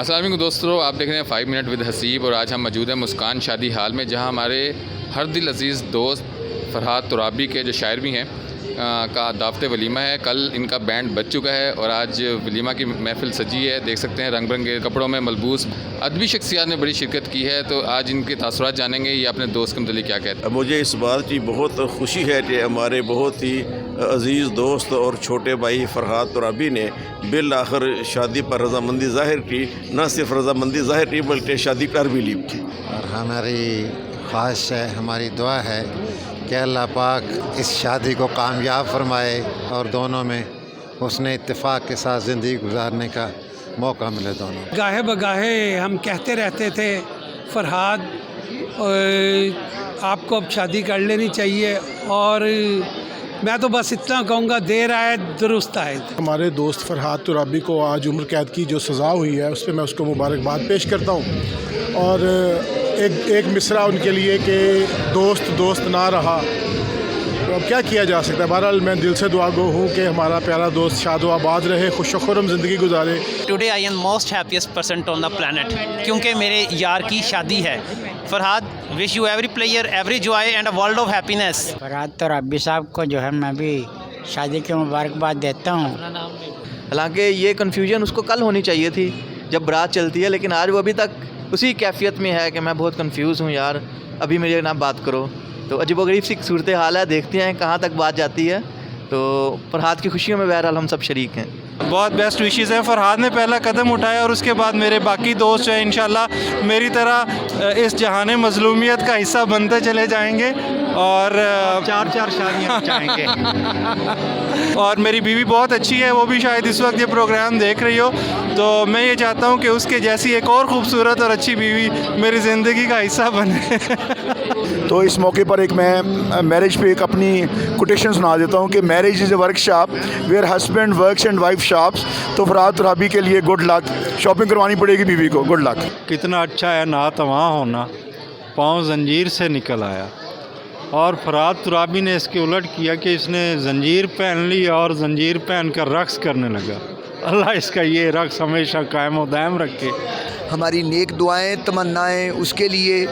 السلام علیکم دوستو، آپ دیکھ رہے ہیں 5 منٹ ود حسیب اور آج ہم موجود ہیں مسکان شادی ہال میں، جہاں ہمارے ہر دل عزیز دوست فرحات ترابی کے جو شاعر بھی ہیں کا دعوت ولیمہ ہے۔ کل ان کا بینڈ بج چکا ہے اور آج ولیمہ کی محفل سجی ہے، دیکھ سکتے ہیں رنگ برنگے کپڑوں میں ملبوس ادبی شخصیات نے بڑی شرکت کی ہے۔ تو آج ان کے تاثرات جانیں گے، یہ اپنے دوست کے متعلق کیا کہتے ہیں۔ مجھے اس بات کی بہت خوشی ہے کہ ہمارے بہت ہی عزیز دوست اور چھوٹے بھائی فرحات ترابی نے بالآخر شادی پر رضامندی ظاہر کی، نہ صرف رضامندی ظاہر کی بلکہ شادی کر بھی لی کی۔ اور ہماری خواہش ہے، ہماری دعا ہے کہ اللہ پاک اس شادی کو کامیاب فرمائے اور دونوں میں حسن اتفاق کے ساتھ زندگی گزارنے کا موقع ملے دونوں۔ گاہے بگاہے ہم کہتے رہتے تھے فرحات آپ کو اب شادی کر لینی چاہیے، اور میں تو بس اتنا کہوں گا دیر آئے درست آئے۔ ہمارے دوست فرحات ترابی کو آج عمر قید کی جو سزا ہوئی ہے اس پہ میں اس کو مبارکباد پیش کرتا ہوں، اور ایک مصرع ان کے لیے کہ دوست نہ رہا، تو اب کیا کیا جا سکتا ہے۔ بہرحال میں دل سے دعا گو ہوں کہ ہمارا پیارا دوست شاد و آباد رہے، خوش و خرم زندگی گزارے۔ Today I am most happiest person on the planet, کیونکہ میرے یار کی شادی ہے۔ Farhat, wish you every prayer every joy and a world of happiness. Farhat Turabi صاحب کو جو ہے میں بھی شادی کی مبارکباد دیتا ہوں۔ حالانکہ یہ کنفیوژن اس کو کل ہونی چاہیے تھی جب برات چلتی ہے، لیکن آج وہ ابھی تک اسی کیفیت میں ہے کہ میں بہت کنفیوز ہوں یار، ابھی مجھے نہ بات کرو۔ تو عجیب و غریب سی صورتحال ہے، دیکھتے ہیں کہاں تک بات جاتی ہے۔ تو فرحات کی خوشیوں میں بہرحال ہم سب شریک ہیں۔ بہت بیسٹ وشیز ہیں۔ فرحات نے پہلا قدم اٹھایا اور اس کے بعد میرے باقی دوست جو ہیں انشاءاللہ میری طرح اس جہان مظلومیت کا حصہ بنتے چلے جائیں گے، اور چار شادیاں چاہیں گے۔ اور میری بیوی بہت اچھی ہے، وہ بھی شاید اس وقت یہ پروگرام دیکھ رہی ہو، تو میں یہ چاہتا ہوں کہ اس کے جیسی ایک اور خوبصورت اور اچھی بیوی میری زندگی کا حصہ بنے۔ تو اس موقع پر میں میرج پہ ایک اپنی کوٹیشن سنا دیتا ہوں کہ marriage is a work shop where husband works and wife shops. تو فرحات ترابی کے لیے گڈ لک، شاپنگ کروانی پڑے گی بیوی کو، گڈ لک۔ کتنا اچھا ہے ناتواں ہونا، پاؤں زنجیر سے نکل آیا، اور فرحات ترابی نے اس کے الٹ کیا کہ اس نے زنجیر پہن لی اور زنجیر پہن کر رقص کرنے لگا۔ اللہ اس کا یہ رقص ہمیشہ قائم و دائم رکھے۔ ہماری نیک دعائیں تمنائیں اس کے لیے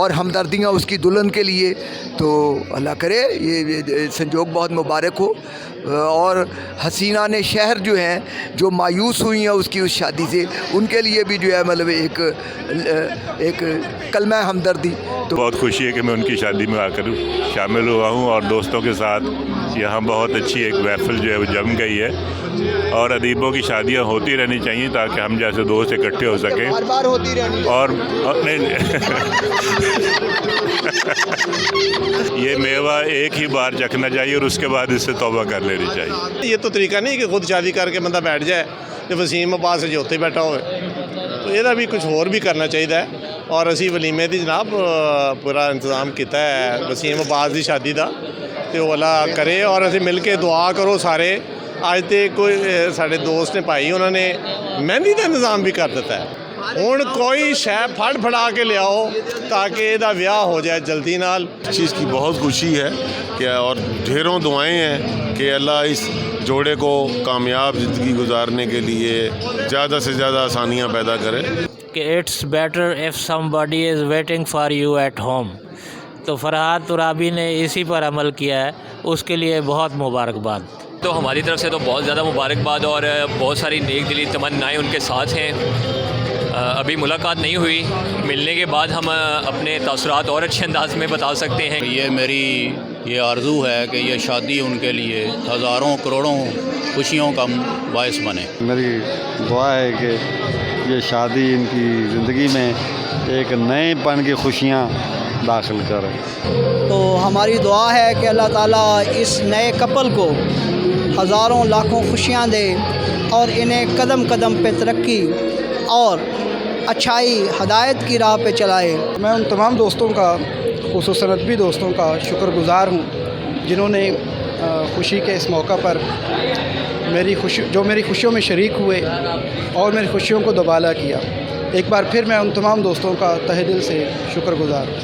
اور ہمدردیاں اس کی دلہن کے لیے، تو اللہ کرے یہ سنجوگ بہت مبارک ہو۔ اور حسینہ نے شہر جو ہیں جو مایوس ہوئی ہیں اس کی اس شادی سے، ان کے لیے بھی جو ہے مطلب ایک کلمہ ہمدردی۔ تو بہت خوشی ہے کہ میں ان کی شادی میں آ کر شامل ہوا ہوں، اور دوستوں کے ساتھ یہاں بہت اچھی ایک محفل جو ہے وہ جم گئی ہے، اور ادیبوں کی شادیاں ہوتی رہنی چاہیے تاکہ ہم جیسے دوست اکٹھے ہو سکیں، بار ہوتی رہنی۔ اور یہ میوہ ایک ہی بار چکھنا چاہیے اور اس کے بعد اس سے توبہ کر لینی چاہیے۔ یہ تو طریقہ نہیں کہ خود شادی کر کے بندہ بیٹھ جائے تو وسیم عباس سے جوتے بیٹھا ہوئے، تو یہ بھی کچھ اور بھی کرنا چاہیے۔ اور اسی ولیمے دی جناب پورا انتظام کیتا ہے وسیم عباس دی شادی دا، تو اللہ کرے اور اسی مل کے دعا کرو سارے۔ آج تے کوئی سارے دوست نے پائی، انہوں نے مہندی کا انتظام بھی کر دیتا ہے۔ ہوں کوئی شے پھڑ پھڑا کے لے آؤ تاکہ یہ ویاہ ہو جائے جلدی نال۔ اس چیز کی بہت خوشی ہے کہ اور ڈھیروں دعائیں ہیں کہ اللہ اس جوڑے کو کامیاب زندگی گزارنے کے لیے زیادہ سے زیادہ آسانیاں پیدا کرے۔ کہ it's better if somebody is waiting for you at home. تو فرحات ترابی نے اسی پر عمل کیا ہے، اس کے لیے بہت مبارکباد۔ تو ہماری طرف سے تو بہت زیادہ مبارکباد اور بہت ساری نیک دلی تمنائیں ان کے ساتھ ہیں۔ ابھی ملاقات نہیں ہوئی، ملنے کے بعد ہم اپنے تاثرات اور اچھے انداز میں بتا سکتے ہیں۔ یہ میری یہ آرزو ہے کہ یہ شادی ان کے لیے ہزاروں کروڑوں خوشیوں کا باعث بنے۔ میری دعا ہے کہ یہ شادی ان کی زندگی میں ایک نئے پن کی خوشیاں داخل کرے۔ تو ہماری دعا ہے کہ اللہ تعالیٰ اس نئے کپل کو ہزاروں لاکھوں خوشیاں دے اور انہیں قدم قدم پہ ترقی اور اچھائی ہدایت کی راہ پہ چلائے۔ میں ان تمام دوستوں کا، خصوصاً ادبی دوستوں کا شکر گزار ہوں جنہوں نے خوشی کے اس موقع پر میری خوشیوں میں شریک ہوئے اور میری خوشیوں کو دوبالا کیا۔ ایک بار پھر میں ان تمام دوستوں کا تہہ دل سے شکر گزار ہوں۔